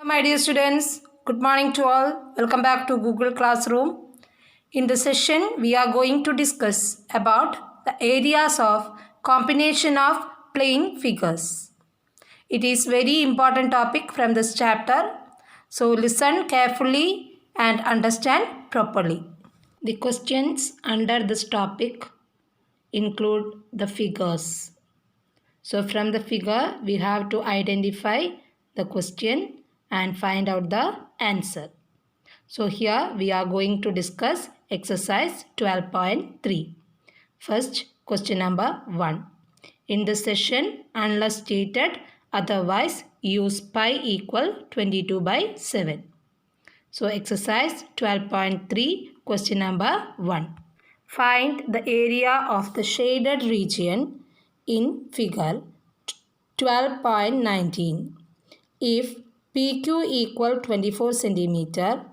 My dear students, good morning to all. Welcome back to Google Classroom. In this session, we are going to discuss about the areas of combination of plane figures. It is very important topic from this chapter. So listen carefully and understand properly. The questions under this topic include the figures. So from the figure, we have to identify the question and find out the answer. So here we are going to discuss exercise 12.3. First, question number 1. In this session, unless stated otherwise, use pi equal 22 by 7. So exercise 12.3, question number 1. Find the area of the shaded region in figure 12.19. If PQ equal 24 cm,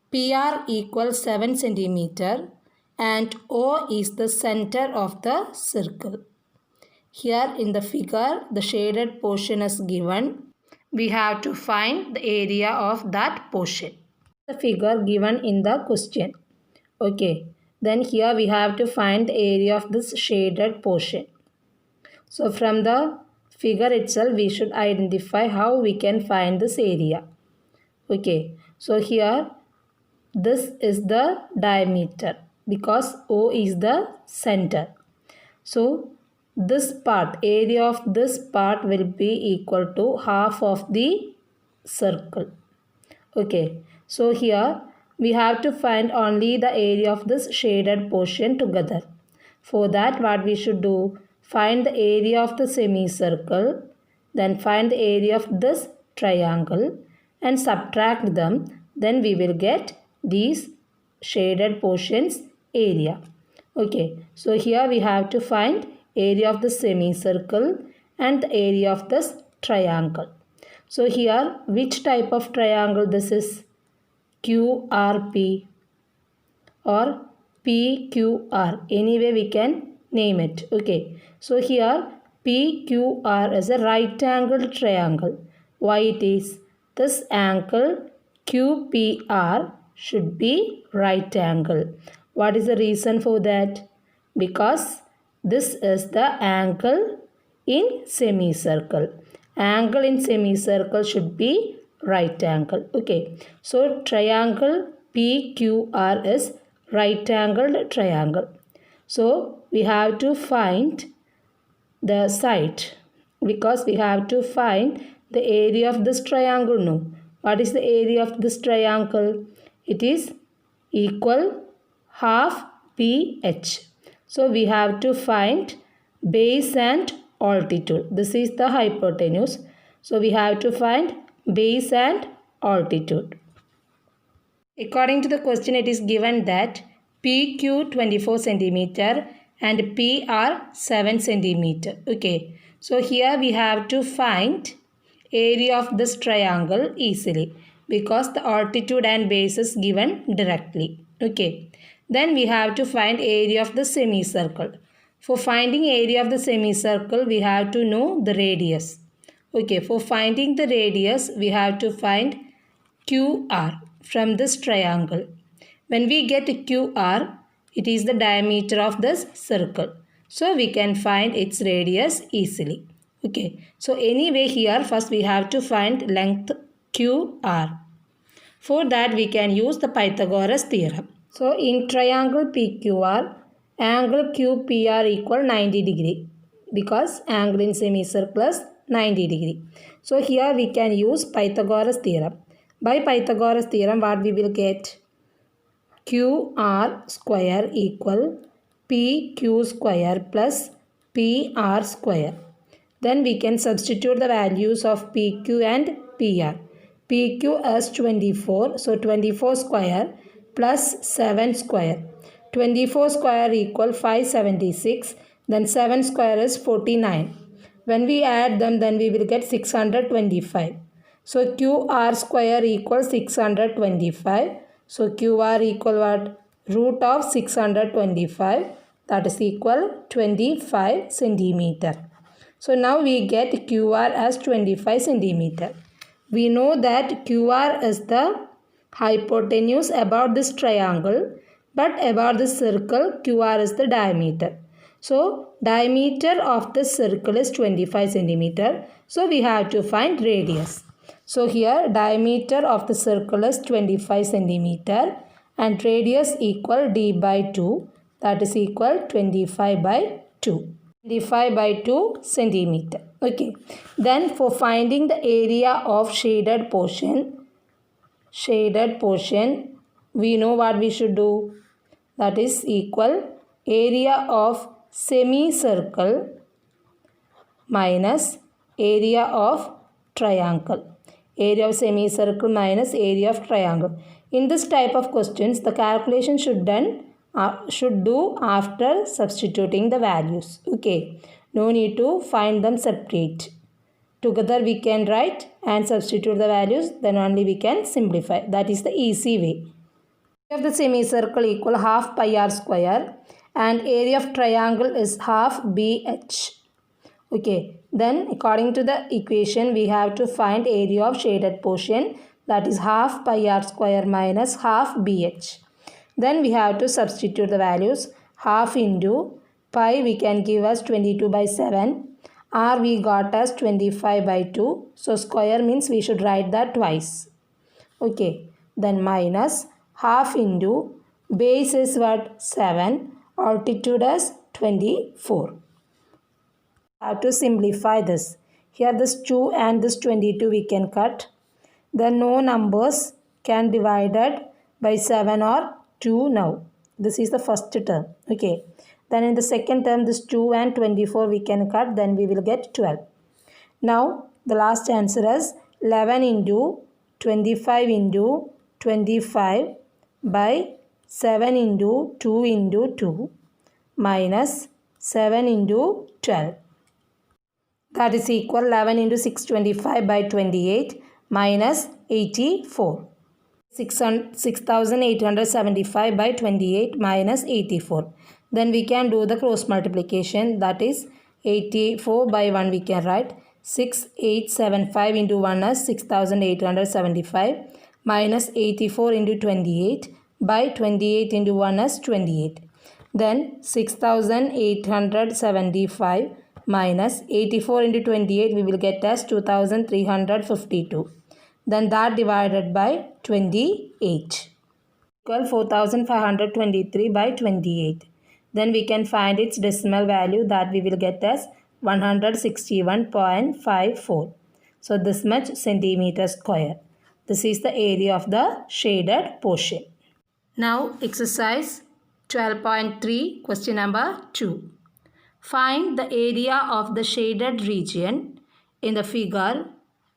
PR equals 7 cm and O is the center of the circle. Here in the figure, the shaded portion is given. We have to find the area of that portion. The figure given in the question. Okay. Then here we have to find the area of this shaded portion. So from the figure itself, we should identify how we can find this area. Okay. So here, this is the diameter because O is the center. So this part, area of this part will be equal to half of the circle. Okay. So here we have to find only the area of this shaded portion together. For that, what we should do? Find the area of the semicircle, then find the area of this triangle and subtract them. Then we will get these shaded portions area. Okay, so here we have to find area of the semicircle and the area of this triangle. So here, which type of triangle this is? QRP or PQR. Anyway, we can name it. Okay. So here PQR is a right angled triangle. Why it is? This angle QPR should be right angle. What is the reason for that? Because this is the angle in semicircle. Angle in semicircle should be right angle. Okay. So triangle PQR is right angled triangle. So we have to find the side because we have to find the area of this triangle. No. What is the area of this triangle? It is equal half PH. So we have to find base and altitude. This is the hypotenuse. So we have to find base and altitude. According to the question, it is given that PQ 24 cm and PR 7 cm. Okay. So here we have to find area of this triangle easily because the altitude and base is given directly. Okay. Then we have to find area of the semicircle. For finding area of the semicircle, we have to know the radius. Okay, for finding the radius, we have to find QR from this triangle. When we get QR, it is the diameter of this circle. So we can find its radius easily. Okay, so anyway here first we have to find length QR. For that we can use the Pythagoras theorem. So in triangle PQR, angle QPR equal 90 degree because angle in semicircle is 90 degree. So here we can use Pythagoras theorem. By Pythagoras theorem, what we will get? QR square equal PQ square plus PR square. Then we can substitute the values of PQ and PR. PQ is 24. So 24 square plus 7 square. 24 square equal 576. Then 7 square is 49. When we add them, then we will get 625. So QR square equals 625. So QR equal what? Root of 625. That is equal 25 centimeter. So now we get QR as 25 centimeter. We know that QR is the hypotenuse about this triangle, but about this circle QR is the diameter. So diameter of the circle is 25 centimeter. So we have to find radius. So here diameter of the circle is 25 centimeter and radius equal d by 2, that is equal 25 by 2. 25 by 2 centimeter. Okay. Then for finding the area of shaded portion, we know what we should do. That is equal area of semicircle minus area of triangle. Area of semicircle minus area of triangle. In this type of questions, the calculation should do after substituting the values. Okay. No need to find them separate. Together we can write and substitute the values, then only we can simplify. That is the easy way. Area of the semicircle equal half pi r square and area of triangle is half bh. Okay, then according to the equation we have to find area of shaded portion, that is half pi r square minus half bh. Then we have to substitute the values. Half into pi we can give us 22 by 7. R we got as 25 by 2. So square means we should write that twice. Okay. Then minus half into base is what? 7. Altitude is 24. Have to simplify this. Here this 2 and this 22 we can cut. Then no numbers can divided by 7 or 2 now. This is the first term. Okay. Then in the second term this 2 and 24 we can cut, then we will get 12. Now the last answer is 11 into 25 into 25 by 7 into 2 into 2 minus 7 into 12. That is equal 11 into 625 by 28 minus 84. 6875 by 28 minus 84. Then we can do the cross multiplication, that is 84 by 1 we can write. 6875 into 1 is 6875 minus 84 into 28 by 28 into 1 is 28. Then 6875 minus 84 into 28 we will get as 2352. Then that divided by 28 equal 4523 by 28. Then we can find its decimal value, that we will get as 161.54. So this much centimeter square. This is the area of the shaded portion. Now exercise 12.3 question number 2. Find the area of the shaded region in the figure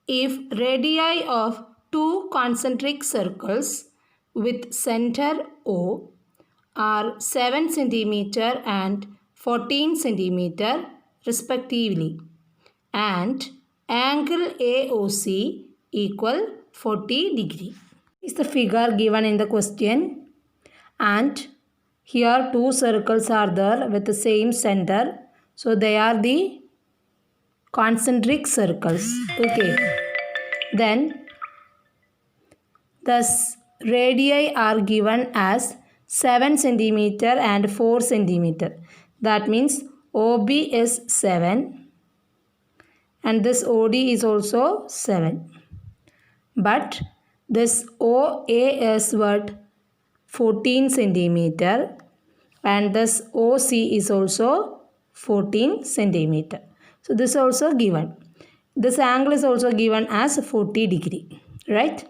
if radii of two concentric circles with center O are 7 cm and 14 cm respectively and angle AOC equal 40 degree. Is the figure given in the question, and here two circles are there with the same center, so they are the concentric circles. Okay. Then thus radii are given as 7 cm and 4 cm. That means OB is 7 and this OD is also 7. But this OA is what? 14 cm and this OC is also 14 cm. So this is also given. This angle is also given as 40 degree, right?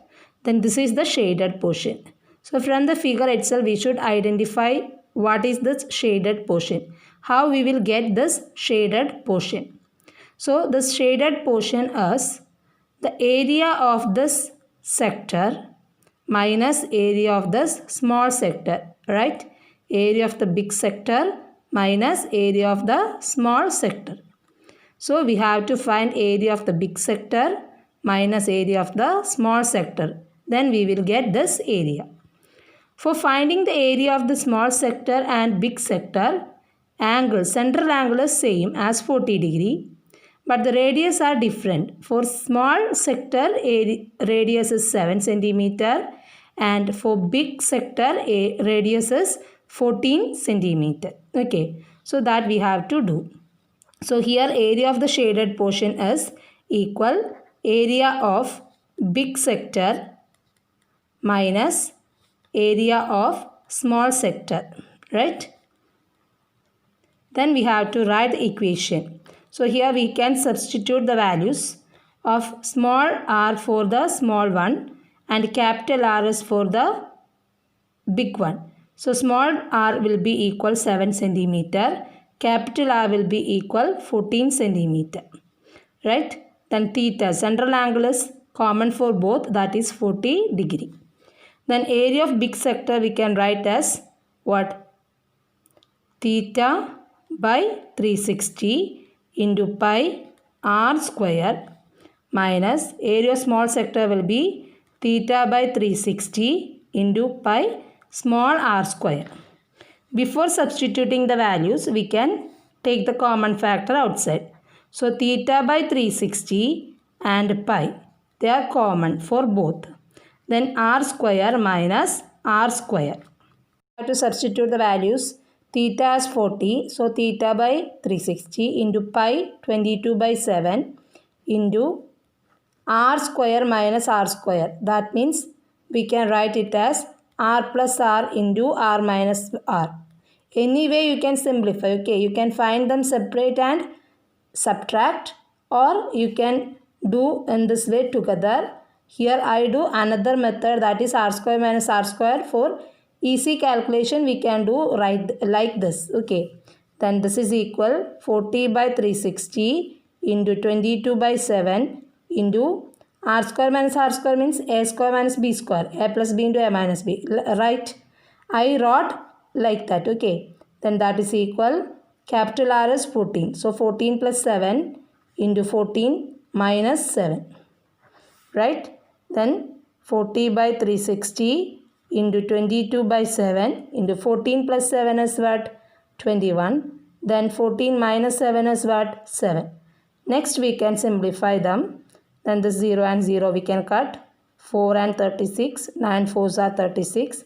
Then this is the shaded portion. So from the figure itself we should identify what is this shaded portion. How we will get this shaded portion. So this shaded portion is the area of this sector minus area of this small sector, right? Area of the big sector minus area of the small sector. So we have to find area of the big sector minus area of the small sector. Then we will get this area. For finding the area of the small sector and big sector, angle, central angle is same as 40 degree. but the radius are different. For small sector, radius is 7 centimeter, and for big sector, radius is 14 centimeter. Okay, so that we have to do. So here area of the shaded portion is equal area of big sector minus area of small sector, right? Then we have to write the equation. So here we can substitute the values of small r for the small one and capital R is for the big one. So small r will be equal 7 centimeter, capital R will be equal 14 centimeter, right? Then theta, central angle is common for both, that is 40 degree. Then area of big sector we can write as what? Theta by 360 into pi r square minus area of small sector will be theta by 360 into pi small r square. Before substituting the values, we can take the common factor outside. So theta by 360 and pi, they are common for both. Then r square minus r square. We have to substitute the values. Theta is 40, so theta by 360 into pi 22 by 7 into r square minus r square. That means we can write it as r plus r into r minus r. Anyway, you can simplify. Okay, you can find them separate and subtract, or you can do in this way together. Here I do another method, that is r square minus r square. For easy calculation we can do right like this. Okay, then this is equal 40 by 360 into 22 by 7 into r square minus r square means a square minus b square, a plus b into a minus b, right? I wrote like that. Okay, then that is equal, capital R is 14, so 14 plus 7 into 14 minus 7, right? Then 40 by 360 into 22 by 7 into 14 plus 7 is what? 21. Then 14 minus 7 is what? 7. Next we can simplify them. Then the 0 and 0 we can cut. 4 and 36. 9 4s are 36.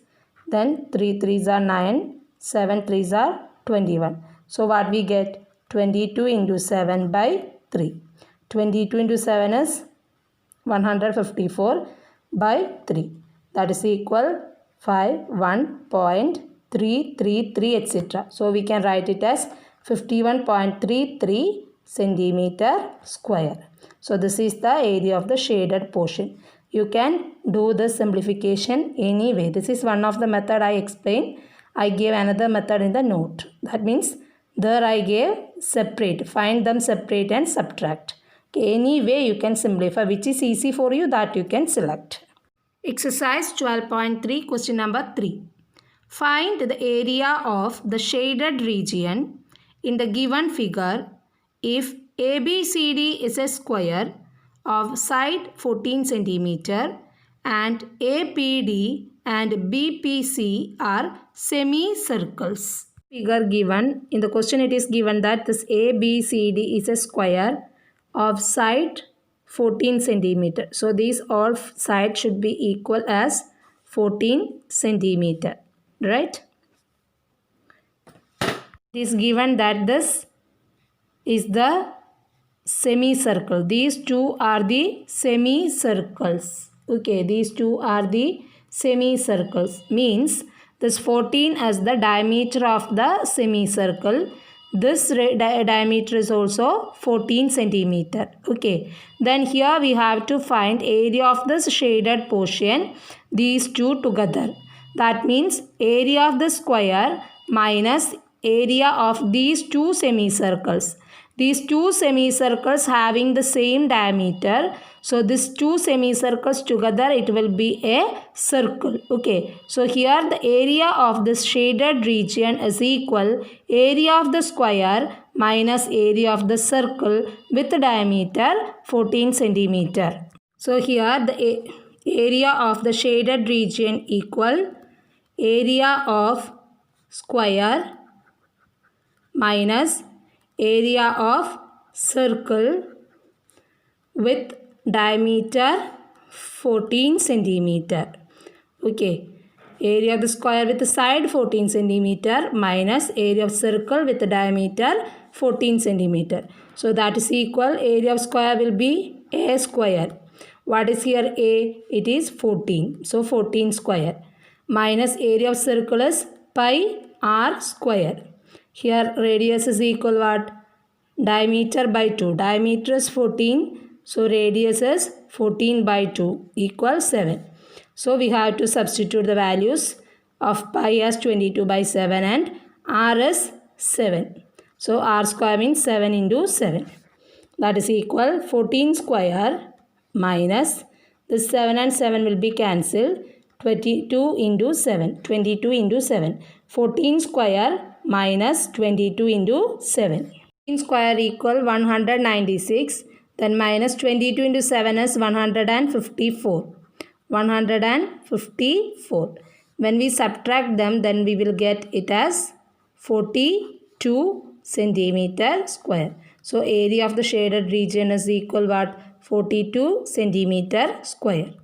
Then 3 3s are 9. 7 3s are 21. So what we get? 22 into 7 by 3. 22 into 7 is 154 by 3. That is equal 51.333 etc. So we can write it as 51.33 centimeter square. So this is the area of the shaded portion. You can do the simplification anyway. This is one of the method I explained. I gave another method in the note. That means there I gave separate. Find them separate and subtract. Okay, any way you can simplify. Which is easy for you, that you can select. Exercise 12.3, question number 3. Find the area of the shaded region in the given figure if ABCD is a square of side 14 cm and APD and BPC are semicircles. Figure given. In the question it is given that this ABCD is a square of side 14 centimeter. So these all sides should be equal as 14 centimeter, right? It is given that this is the semicircle. These two are the semicircles. Okay, these two are the semicircles. Means this 14 as the diameter of the semicircle. This diameter is also 14 centimeter. Okay. Then here we have to find area of this shaded portion. These two together. That means area of the square minus area of these two semicircles. These two semicircles having the same diameter. So these two semicircles together it will be a circle. Okay. So here the area of this shaded region is equal area of the square minus area of the circle with diameter 14 centimeter. So here the area of the shaded region equal area of square minus area of circle with diameter 14 centimeter. Okay. Area of the square with the side 14 centimeter minus area of circle with the diameter 14 centimeter. So that is equal, area of square will be a square. What is here a? It is 14. So 14 square. Minus area of circle is pi r square. Here radius is equal what? Diameter by 2. Diameter is 14. So radius is 14 by 2 equals 7. So we have to substitute the values of pi as 22 by 7 and r is 7. So r square means 7 into 7. That is equal 14 square minus this 7 and 7 will be cancelled. 22 into 7. 22 into 7. 14 square minus 22 into 7. 14 square equal 196. Then minus 22 into 7 is 154. 154. When we subtract them, then we will get it as 42 centimeter square. So area of the shaded region is equal what? 42 centimeter square.